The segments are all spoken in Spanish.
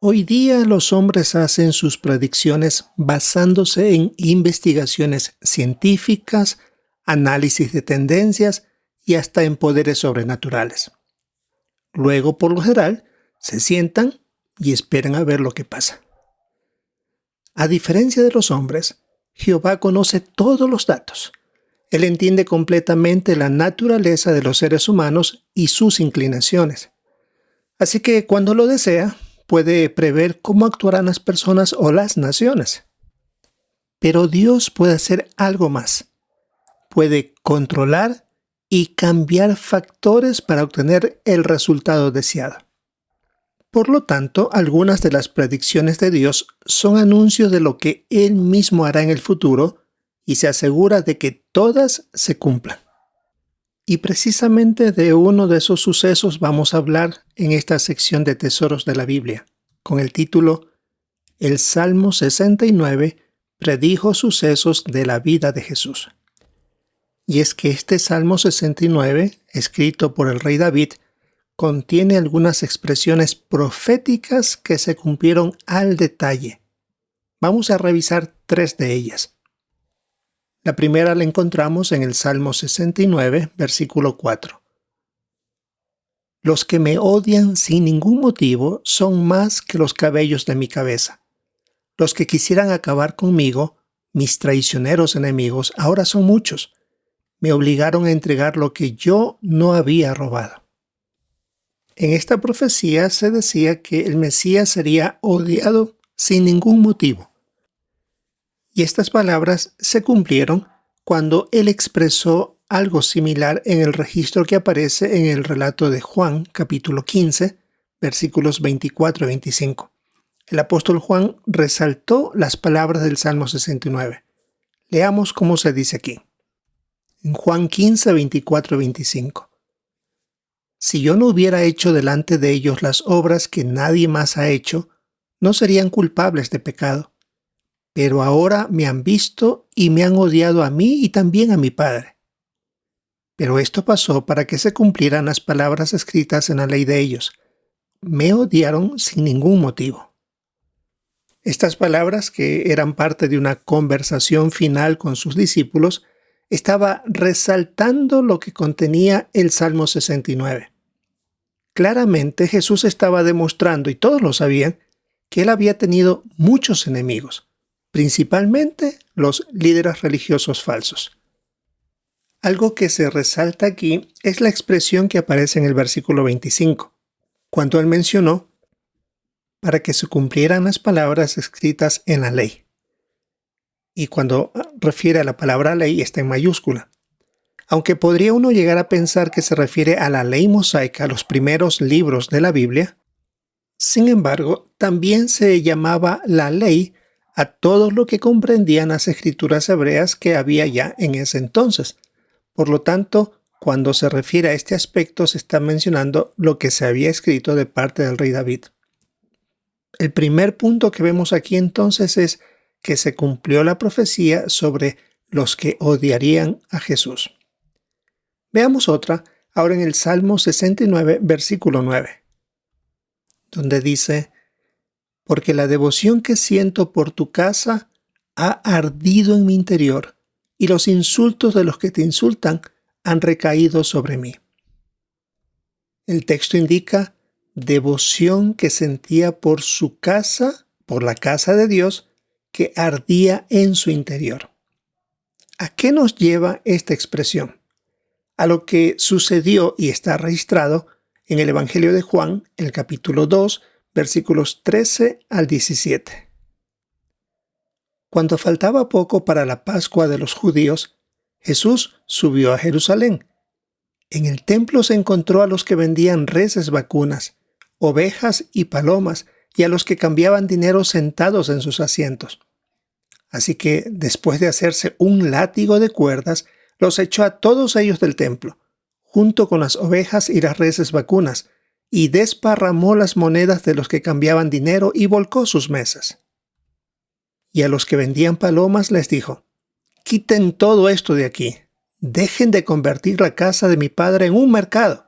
Hoy día los hombres hacen sus predicciones basándose en investigaciones científicas, análisis de tendencias y hasta en poderes sobrenaturales. Luego, por lo general, se sientan y esperan a ver lo que pasa. A diferencia de los hombres, Jehová conoce todos los datos. Él entiende completamente la naturaleza de los seres humanos y sus inclinaciones. Así que cuando lo desea, puede prever cómo actuarán las personas o las naciones. Pero Dios puede hacer algo más. Puede controlar y cambiar factores para obtener el resultado deseado. Por lo tanto, algunas de las predicciones de Dios son anuncios de lo que Él mismo hará en el futuro y se asegura de que todas se cumplan. Y precisamente de uno de esos sucesos vamos a hablar en esta sección de Tesoros de la Biblia, con el título El Salmo 69 predijo sucesos de la vida de Jesús. Y es que este Salmo 69, escrito por el rey David, contiene algunas expresiones proféticas que se cumplieron al detalle. Vamos a revisar 3 de ellas. La primera la encontramos en el Salmo 69, versículo 4. Los que me odian sin ningún motivo son más que los cabellos de mi cabeza. Los que quisieran acabar conmigo, mis traicioneros enemigos, ahora son muchos. Me obligaron a entregar lo que yo no había robado. En esta profecía se decía que el Mesías sería odiado sin ningún motivo. Y estas palabras se cumplieron cuando él expresó algo similar en el registro que aparece en el relato de Juan, capítulo 15, versículos 24 y 25. El apóstol Juan resaltó las palabras del Salmo 69. Leamos cómo se dice aquí. En Juan 15, 24 y 25. Si yo no hubiera hecho delante de ellos las obras que nadie más ha hecho, no serían culpables de pecado. Pero ahora me han visto y me han odiado a mí y también a mi Padre. Pero esto pasó para que se cumplieran las palabras escritas en la ley de ellos. Me odiaron sin ningún motivo. Estas palabras, que eran parte de una conversación final con sus discípulos, estaba resaltando lo que contenía el Salmo 69. Claramente Jesús estaba demostrando, y todos lo sabían, que él había tenido muchos enemigos, principalmente los líderes religiosos falsos. Algo que se resalta aquí es la expresión que aparece en el versículo 25, cuando él mencionó para que se cumplieran las palabras escritas en la ley. Y cuando refiere a la palabra ley está en mayúscula. Aunque podría uno llegar a pensar que se refiere a la ley mosaica, los primeros libros de la Biblia, sin embargo, también se llamaba la ley a todo lo que comprendían las escrituras hebreas que había ya en ese entonces. Por lo tanto, cuando se refiere a este aspecto, se está mencionando lo que se había escrito de parte del rey David. El primer punto que vemos aquí entonces es que se cumplió la profecía sobre los que odiarían a Jesús. Veamos otra, ahora en el Salmo 69, versículo 9, donde dice: porque la devoción que siento por tu casa ha ardido en mi interior, y los insultos de los que te insultan han recaído sobre mí. El texto indica devoción que sentía por su casa, por la casa de Dios, que ardía en su interior. ¿A qué nos lleva esta expresión? A lo que sucedió y está registrado en el Evangelio de Juan, el capítulo 2, versículos 13 al 17. Cuando faltaba poco para la Pascua de los judíos, Jesús subió a Jerusalén. En el templo se encontró a los que vendían reses vacunas, ovejas y palomas, y a los que cambiaban dinero sentados en sus asientos. Así que, después de hacerse un látigo de cuerdas, los echó a todos ellos del templo, junto con las ovejas y las reses vacunas, y desparramó las monedas de los que cambiaban dinero y volcó sus mesas. Y a los que vendían palomas les dijo: quiten todo esto de aquí, dejen de convertir la casa de mi padre en un mercado.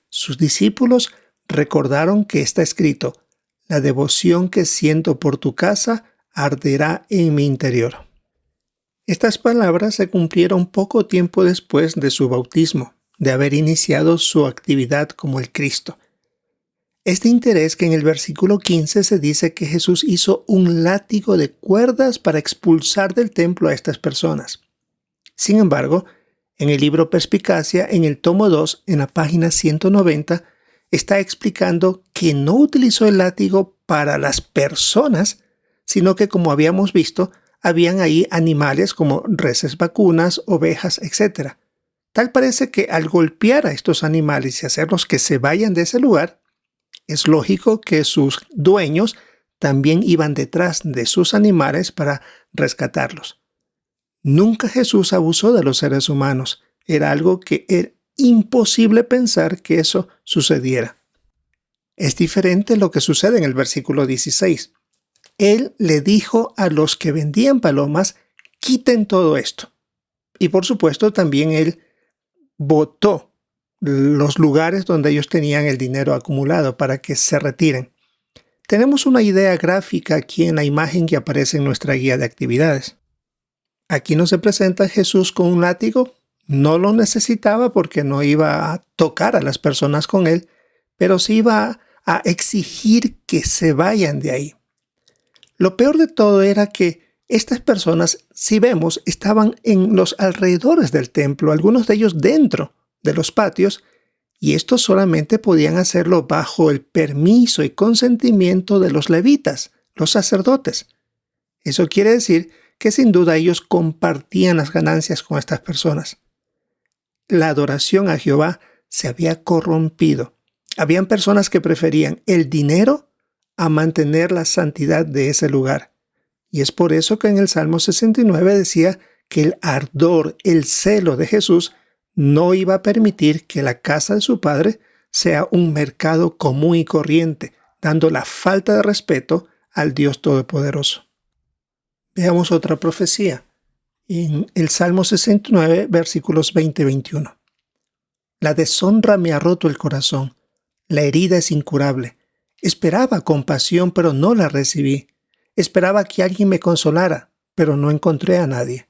Sus discípulos recordaron que está escrito: La devoción que siento por tu casa arderá en mi interior. Estas palabras se cumplieron poco tiempo después de su bautismo, de haber iniciado su actividad como el Cristo. Es de interés que en el versículo 15 se dice que Jesús hizo un látigo de cuerdas para expulsar del templo a estas personas. Sin embargo, en el libro Perspicacia, en el tomo 2, en la página 190, está explicando que no utilizó el látigo para las personas, sino que, como habíamos visto, habían ahí animales como reses vacunas, ovejas, etc. Tal parece que al golpear a estos animales y hacerlos que se vayan de ese lugar, es lógico que sus dueños también iban detrás de sus animales para rescatarlos. Nunca Jesús abusó de los seres humanos. Era algo que era imposible pensar que eso sucediera. Es diferente lo que sucede en el versículo 16. Él le dijo a los que vendían palomas, quiten todo esto. Y por supuesto también él botó los lugares donde ellos tenían el dinero acumulado para que se retiren. Tenemos una idea gráfica aquí en la imagen que aparece en nuestra guía de actividades. Aquí no se presenta a Jesús con un látigo. No lo necesitaba porque no iba a tocar a las personas con él, pero sí iba a exigir que se vayan de ahí. Lo peor de todo era que estas personas, si vemos, estaban en los alrededores del templo, algunos de ellos dentro de los patios, y estos solamente podían hacerlo bajo el permiso y consentimiento de los levitas, los sacerdotes. Eso quiere decir que sin duda ellos compartían las ganancias con estas personas. La adoración a Jehová se había corrompido. Habían personas que preferían el dinero a mantener la santidad de ese lugar. Y es por eso que en el Salmo 69 decía que el ardor, el celo de Jesús no iba a permitir que la casa de su Padre sea un mercado común y corriente, dando la falta de respeto al Dios Todopoderoso. Veamos otra profecía. En el Salmo 69, versículos 20 y 21. La deshonra me ha roto el corazón. La herida es incurable. Esperaba compasión, pero no la recibí. Esperaba que alguien me consolara, pero no encontré a nadie.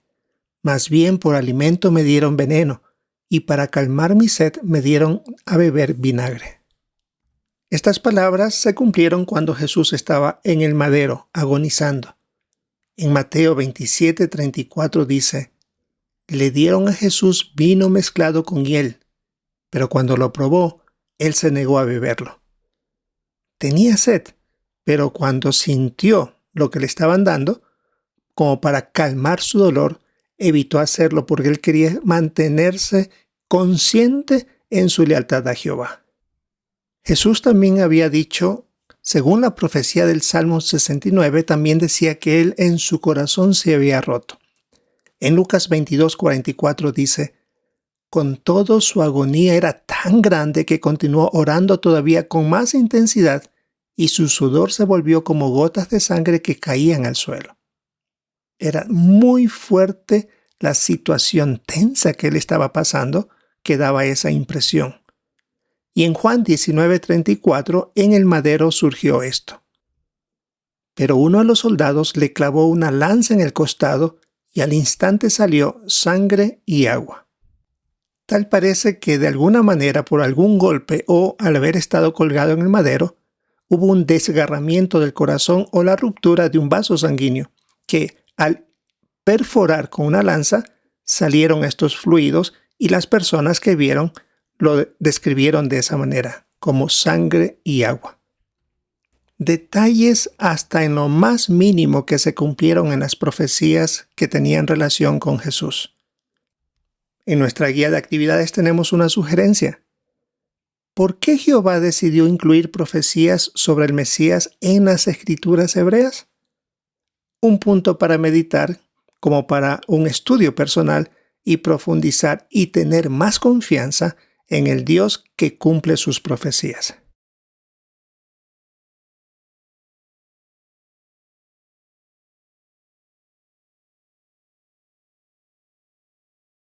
Más bien por alimento me dieron veneno, y para calmar mi sed me dieron a beber vinagre. Estas palabras se cumplieron cuando Jesús estaba en el madero, agonizando. En Mateo 27:34 dice, le dieron a Jesús vino mezclado con hiel, pero cuando lo probó, él se negó a beberlo. Tenía sed, pero cuando sintió lo que le estaban dando, como para calmar su dolor, evitó hacerlo porque él quería mantenerse consciente en su lealtad a Jehová. Jesús también había dicho, según la profecía del Salmo 69, también decía que él en su corazón se había roto. En Lucas 22:44 dice, con todo su agonía era tan grande que continuó orando todavía con más intensidad y su sudor se volvió como gotas de sangre que caían al suelo. Era muy fuerte la situación tensa que él estaba pasando que daba esa impresión. Y en Juan 19:34, en el madero surgió esto. Pero uno de los soldados le clavó una lanza en el costado y al instante salió sangre y agua. Tal parece que de alguna manera, por algún golpe o al haber estado colgado en el madero, hubo un desgarramiento del corazón o la ruptura de un vaso sanguíneo, que al perforar con una lanza salieron estos fluidos y las personas que vieron lo describieron de esa manera, como sangre y agua. Detalles hasta en lo más mínimo que se cumplieron en las profecías que tenían relación con Jesús. En nuestra guía de actividades tenemos una sugerencia. ¿Por qué Jehová decidió incluir profecías sobre el Mesías en las Escrituras hebreas? Un punto para meditar, como para un estudio personal y profundizar y tener más confianza en el Dios que cumple sus profecías.